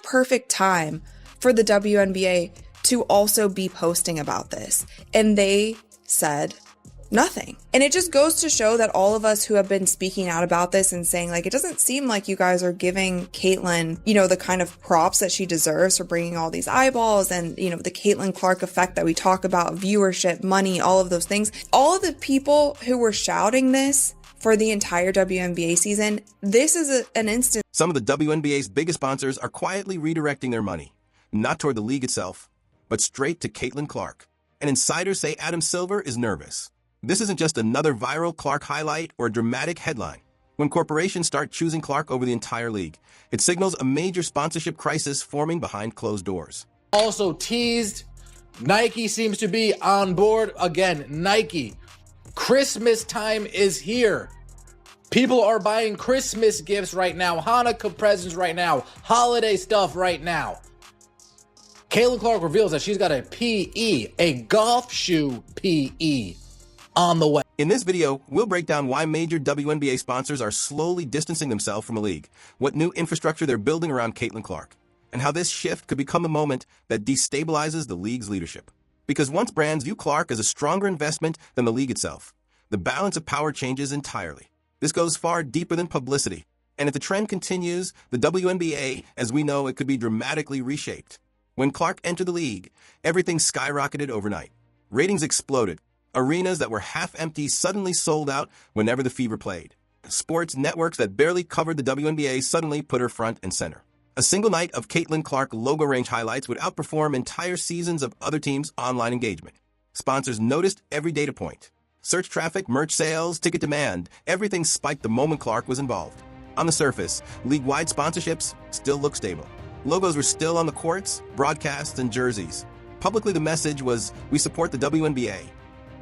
perfect time for the WNBA to also be posting about this? And they said nothing. And it just goes to show that all of us who have been speaking out about this and saying, like, it doesn't seem like you guys are giving Caitlin, the kind of props that she deserves for bringing all these eyeballs and, the Caitlin Clark effect that we talk about, viewership, money, all of those things. All of the people who were shouting this for the entire WNBA season, this is an instance. Some of the WNBA's biggest sponsors are quietly redirecting their money, not toward the league itself, but straight to Caitlin Clark. And insiders say Adam Silver is nervous. This isn't just another viral Clark highlight or a dramatic headline. When corporations start choosing Clark over the entire league, it signals a major sponsorship crisis forming behind closed doors. Also teased, Nike seems to be on board. Again, Nike. Christmas time is here. People are buying Christmas gifts right now, Hanukkah presents right now, holiday stuff right now. Caitlin Clark reveals that she's got a PE, a golf shoe PE, on the way. In this video, we'll break down why major WNBA sponsors are slowly distancing themselves from the league, what new infrastructure they're building around Caitlin Clark, and how this shift could become a moment that destabilizes the league's leadership. Because once brands view Clark as a stronger investment than the league itself, the balance of power changes entirely. This goes far deeper than publicity, and if the trend continues, the WNBA, as we know it, could be dramatically reshaped. When Clark entered the league, everything skyrocketed overnight. Ratings exploded. Arenas that were half empty suddenly sold out whenever the Fever played. Sports networks that barely covered the WNBA suddenly put her front and center. A single night of Caitlin Clark logo range highlights would outperform entire seasons of other teams' online engagement. Sponsors noticed every data point. Search traffic, merch sales, ticket demand, everything spiked the moment Clark was involved. On the surface, league-wide sponsorships still look stable. Logos were still on the courts, broadcasts, and jerseys. Publicly, the message was, "We support the WNBA."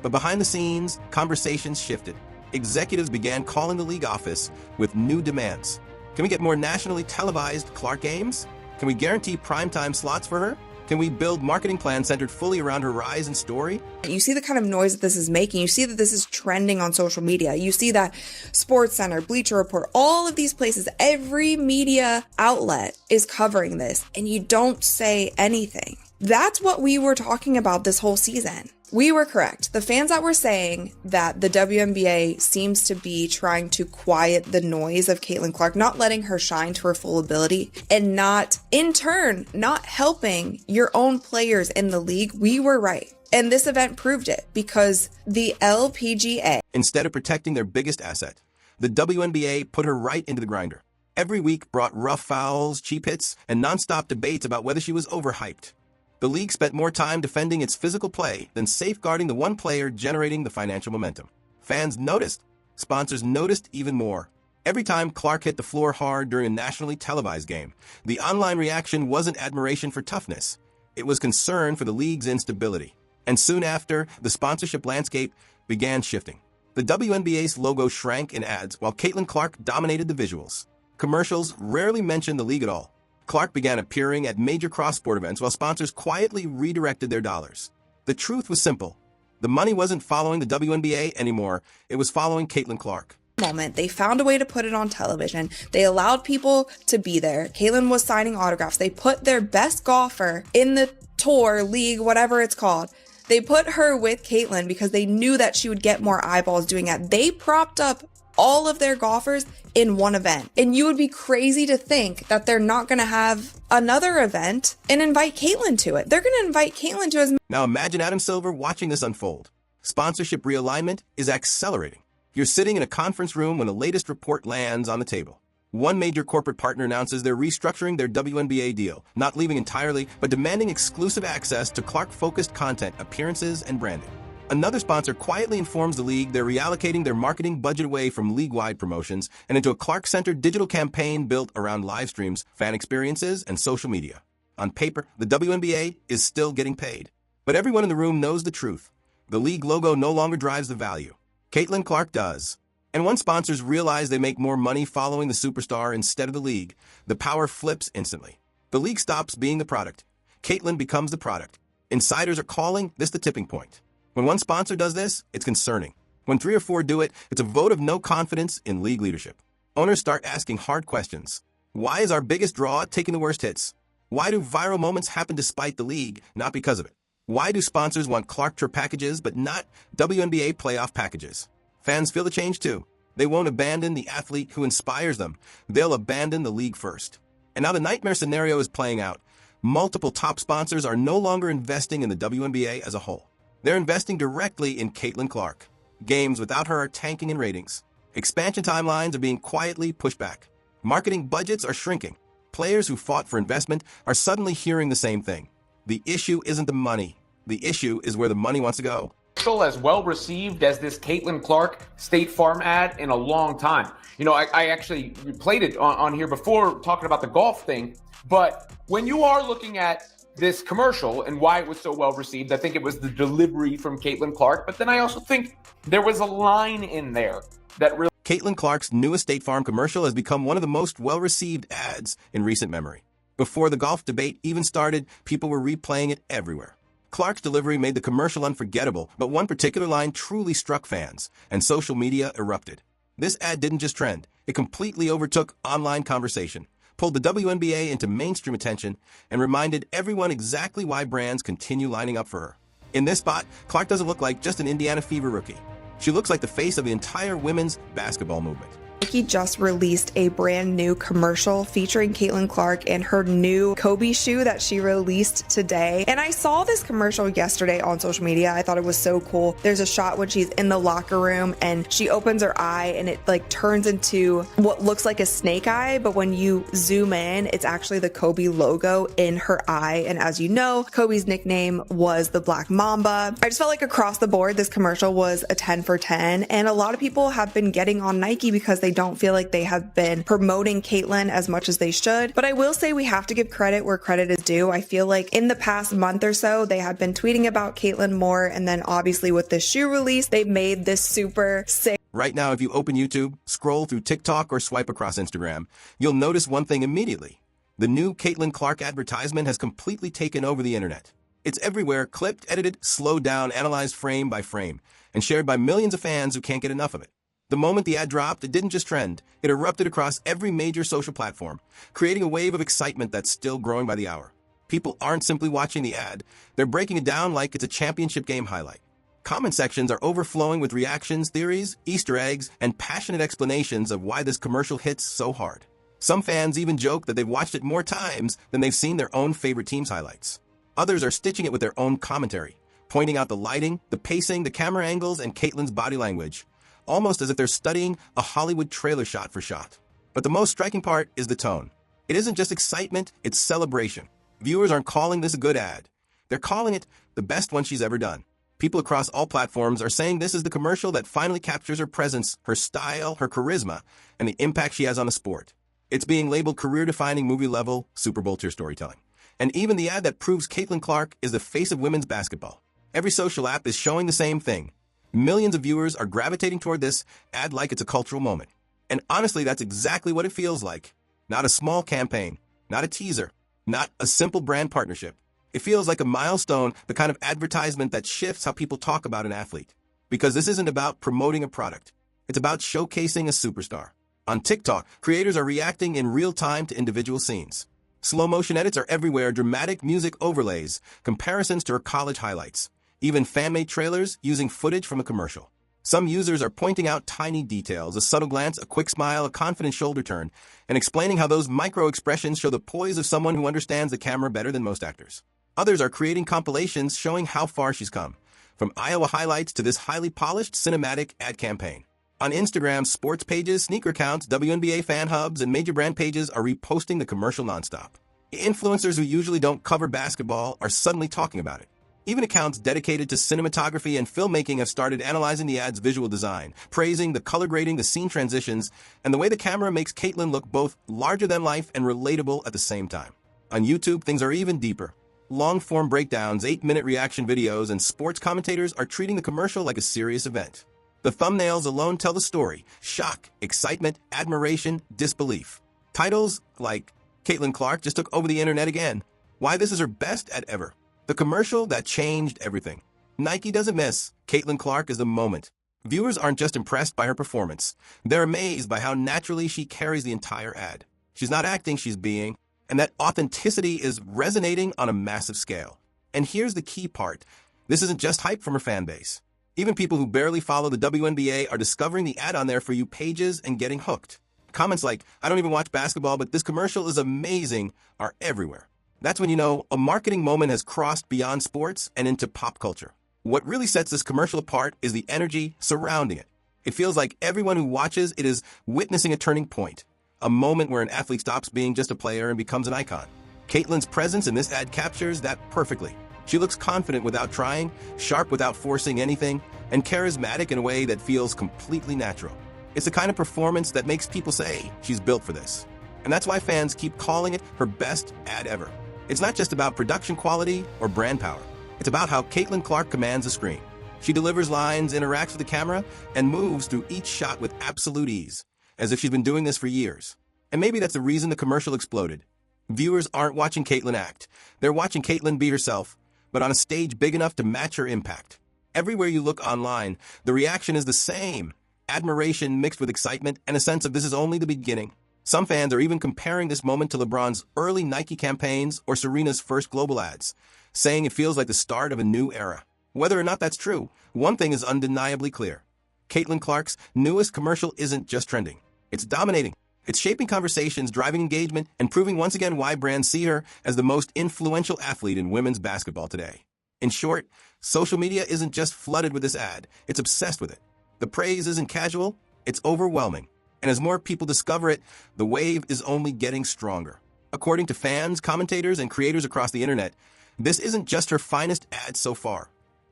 But behind the scenes, conversations shifted. Executives began calling the league office with new demands. Can we get more nationally televised Clark games? Can we guarantee primetime slots for her? Can we build marketing plans centered fully around her rise and story? You see the kind of noise that this is making. You see that this is trending on social media. You see that SportsCenter, Bleacher Report, all of these places, every media outlet is covering this, and you don't say anything. That's what we were talking about this whole season. We were correct. The fans that were saying that the WNBA seems to be trying to quiet the noise of Caitlin Clark, not letting her shine to her full ability, and not, in turn, not helping your own players in the league, we were right. And this event proved it, because the LPGA, instead of protecting their biggest asset, the WNBA put her right into the grinder. Every week brought rough fouls, cheap hits, and nonstop debates about whether she was overhyped. The league spent more time defending its physical play than safeguarding the one player generating the financial momentum. Fans noticed. Sponsors noticed even more. Every time Clark hit the floor hard during a nationally televised game, the online reaction wasn't admiration for toughness. It was concern for the league's instability. And soon after, the sponsorship landscape began shifting. The WNBA's logo shrank in ads while Caitlin Clark dominated the visuals. Commercials rarely mentioned the league at all. Clark began appearing at major cross-sport events while sponsors quietly redirected their dollars. The truth was simple. The money wasn't following the WNBA anymore. It was following Caitlin Clark. Moment. They found a way to put it on television. They allowed people to be there. Caitlin was signing autographs. They put their best golfer in the tour, league, whatever it's called. They put her with Caitlin because they knew that she would get more eyeballs doing that. They propped up all of their golfers in one event. And you would be crazy to think that they're not going to have another event and invite Caitlin to it. They're going to invite Caitlin to as... Now imagine Adam Silver watching this unfold. Sponsorship realignment is accelerating. You're sitting in a conference room when the latest report lands on the table. One major corporate partner announces they're restructuring their WNBA deal, not leaving entirely, but demanding exclusive access to Clark-focused content, appearances, and branding. Another sponsor quietly informs the league they're reallocating their marketing budget away from league-wide promotions and into a Clark-centered digital campaign built around live streams, fan experiences, and social media. On paper, the WNBA is still getting paid. But everyone in the room knows the truth. The league logo no longer drives the value. Caitlin Clark does. And once sponsors realize they make more money following the superstar instead of the league, the power flips instantly. The league stops being the product. Caitlin becomes the product. Insiders are calling this the tipping point. When one sponsor does this, it's concerning. When 3 or 4 do it, it's a vote of no confidence in league leadership. Owners start asking hard questions. Why is our biggest draw taking the worst hits? Why do viral moments happen despite the league, not because of it? Why do sponsors want Clark Tour packages but not WNBA playoff packages? Fans feel the change too. They won't abandon the athlete who inspires them. They'll abandon the league first. And now the nightmare scenario is playing out. Multiple top sponsors are no longer investing in the WNBA as a whole. They're investing directly in Caitlin Clark. Games without her are tanking in ratings. Expansion timelines are being quietly pushed back. Marketing budgets are shrinking. Players who fought for investment are suddenly hearing the same thing. The issue isn't the money. The issue is where the money wants to go. As well received as this Caitlin Clark State Farm ad in a long time. You know, I actually played it on here before talking about the golf thing. But when you are looking at this commercial and why it was so well received, I think it was the delivery from Caitlin Clark. But then I also think there was a line in there that really... Caitlin Clark's newest State Farm commercial has become one of the most well-received ads in recent memory. Before the golf debate even started, people were replaying it everywhere. Clark's delivery made the commercial unforgettable, but one particular line truly struck fans, and social media erupted. This ad didn't just trend. It completely overtook online conversation, pulled the WNBA into mainstream attention, and reminded everyone exactly why brands continue lining up for her. In this spot, Clark doesn't look like just an Indiana Fever rookie. She looks like the face of the entire women's basketball movement. Nike just released a brand new commercial featuring Caitlin Clark and her new Kobe shoe that she released today. And I saw this commercial yesterday on social media. I thought it was so cool. There's a shot when she's in the locker room and she opens her eye and it like turns into what looks like a snake eye, but when you zoom in, it's actually the Kobe logo in her eye. And as you know, Kobe's nickname was the Black Mamba. I just felt like across the board, this commercial was a 10 for 10. And a lot of people have been getting on Nike because they don't feel like they have been promoting Caitlin as much as they should. But I will say we have to give credit where credit is due. I feel like in the past month or so, they have been tweeting about Caitlin more. And then obviously with this shoe release, they made this super sick. Right now, if you open YouTube, scroll through TikTok, or swipe across Instagram, you'll notice one thing immediately. The new Caitlin Clark advertisement has completely taken over the internet. It's everywhere, clipped, edited, slowed down, analyzed frame by frame, and shared by millions of fans who can't get enough of it. The moment the ad dropped, it didn't just trend. It erupted across every major social platform, creating a wave of excitement that's still growing by the hour. People aren't simply watching the ad. They're breaking it down like it's a championship game highlight. Comment sections are overflowing with reactions, theories, Easter eggs, and passionate explanations of why this commercial hits so hard. Some fans even joke that they've watched it more times than they've seen their own favorite team's highlights. Others are stitching it with their own commentary, pointing out the lighting, the pacing, the camera angles, and Caitlin's body language, almost as if they're studying a Hollywood trailer shot for shot. But the most striking part is the tone. It isn't just excitement, it's celebration. Viewers aren't calling this a good ad. They're calling it the best one she's ever done. People across all platforms are saying this is the commercial that finally captures her presence, her style, her charisma, and the impact she has on the sport. It's being labeled career-defining movie-level Super Bowl tier storytelling. And even the ad that proves Caitlin Clark is the face of women's basketball. Every social app is showing the same thing. Millions of viewers are gravitating toward this ad like it's a cultural moment. And honestly, that's exactly what it feels like. Not a small campaign, not a teaser, not a simple brand partnership. It feels like a milestone, the kind of advertisement that shifts how people talk about an athlete. Because this isn't about promoting a product. It's about showcasing a superstar. On TikTok, creators are reacting in real time to individual scenes. Slow motion edits are everywhere, dramatic music overlays, comparisons to her college highlights. Even fan-made trailers using footage from a commercial. Some users are pointing out tiny details, a subtle glance, a quick smile, a confident shoulder turn, and explaining how those micro-expressions show the poise of someone who understands the camera better than most actors. Others are creating compilations showing how far she's come, from Iowa highlights to this highly polished cinematic ad campaign. On Instagram, sports pages, sneaker accounts, WNBA fan hubs, and major brand pages are reposting the commercial nonstop. Influencers who usually don't cover basketball are suddenly talking about it. Even accounts dedicated to cinematography and filmmaking have started analyzing the ad's visual design, praising the color grading, the scene transitions, and the way the camera makes Caitlin look both larger than life and relatable at the same time. On YouTube, things are even deeper. Long-form breakdowns, 8-minute reaction videos, and sports commentators are treating the commercial like a serious event. The thumbnails alone tell the story: shock, excitement, admiration, disbelief. Titles like Caitlin Clark just took over the internet again. Why this is her best ad ever. The commercial that changed everything. Nike doesn't miss. Caitlin Clark is the moment. Viewers aren't just impressed by her performance. They're amazed by how naturally she carries the entire ad. She's not acting, she's being. And that authenticity is resonating on a massive scale. And here's the key part. This isn't just hype from her fan base. Even people who barely follow the WNBA are discovering the Ad on There For You pages and getting hooked. Comments like, "I don't even watch basketball, but this commercial is amazing," are everywhere. That's when you know a marketing moment has crossed beyond sports and into pop culture. What really sets this commercial apart is the energy surrounding it. It feels like everyone who watches it is witnessing a turning point, a moment where an athlete stops being just a player and becomes an icon. Caitlyn's presence in this ad captures that perfectly. She looks confident without trying, sharp without forcing anything, and charismatic in a way that feels completely natural. It's the kind of performance that makes people say she's built for this. And that's why fans keep calling it her best ad ever. It's not just about production quality or brand power. It's about how Caitlin Clark commands the screen. She delivers lines, interacts with the camera, and moves through each shot with absolute ease, as if she's been doing this for years. And maybe that's the reason the commercial exploded. Viewers aren't watching Caitlin act. They're watching Caitlin be herself, but on a stage big enough to match her impact. Everywhere you look online, the reaction is the same. Admiration mixed with excitement and a sense of this is only the beginning. Some fans are even comparing this moment to LeBron's early Nike campaigns or Serena's first global ads, saying it feels like the start of a new era. Whether or not that's true, one thing is undeniably clear. Caitlin Clark's newest commercial isn't just trending. It's dominating. It's shaping conversations, driving engagement, and proving once again why brands see her as the most influential athlete in women's basketball today. In short, social media isn't just flooded with this ad, it's obsessed with it. The praise isn't casual, it's overwhelming. And as more people discover it, the wave is only getting stronger. According to fans, commentators, and creators across the internet, this isn't just her finest ad so far.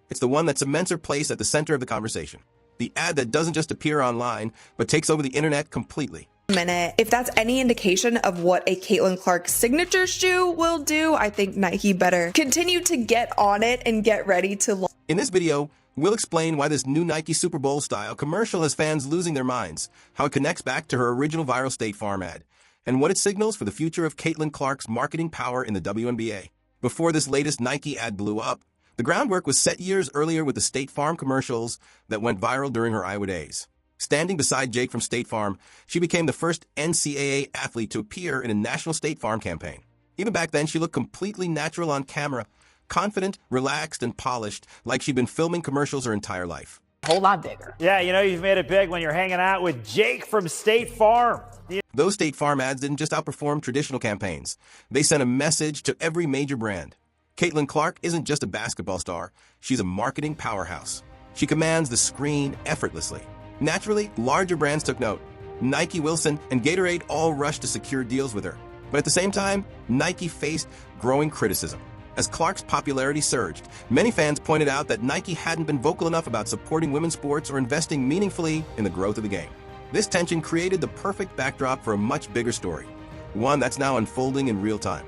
It's the one that cements her place at the center of the conversation. The ad that doesn't just appear online, but takes over the internet completely. Minute. If that's any indication of what a Caitlin Clark signature shoe will do, I think Nike better continue to get on it and get ready to launch. In this video, we'll explain why this new Nike Super Bowl style commercial has fans losing their minds, how it connects back to her original viral State Farm ad, and what it signals for the future of Caitlin Clark's marketing power in the WNBA. Before this latest Nike ad blew up, the groundwork was set years earlier with the State Farm commercials that went viral during her Iowa days. Standing beside Jake from State Farm, she became the first NCAA athlete to appear in a national State Farm campaign. Even back then, she looked completely natural on camera, confident, relaxed, and polished, like she'd been filming commercials her entire life. Whole lot bigger. Yeah, you know you've made it big when you're hanging out with Jake from State Farm. Those State Farm ads didn't just outperform traditional campaigns. They sent a message to every major brand. Caitlin Clark isn't just a basketball star, she's a marketing powerhouse. She commands the screen effortlessly. Naturally, larger brands took note. Nike, Wilson, and Gatorade all rushed to secure deals with her. But at the same time, Nike faced growing criticism. As Clark's popularity surged, many fans pointed out that Nike hadn't been vocal enough about supporting women's sports or investing meaningfully in the growth of the game. This tension created the perfect backdrop for a much bigger story, one that's now unfolding in real time.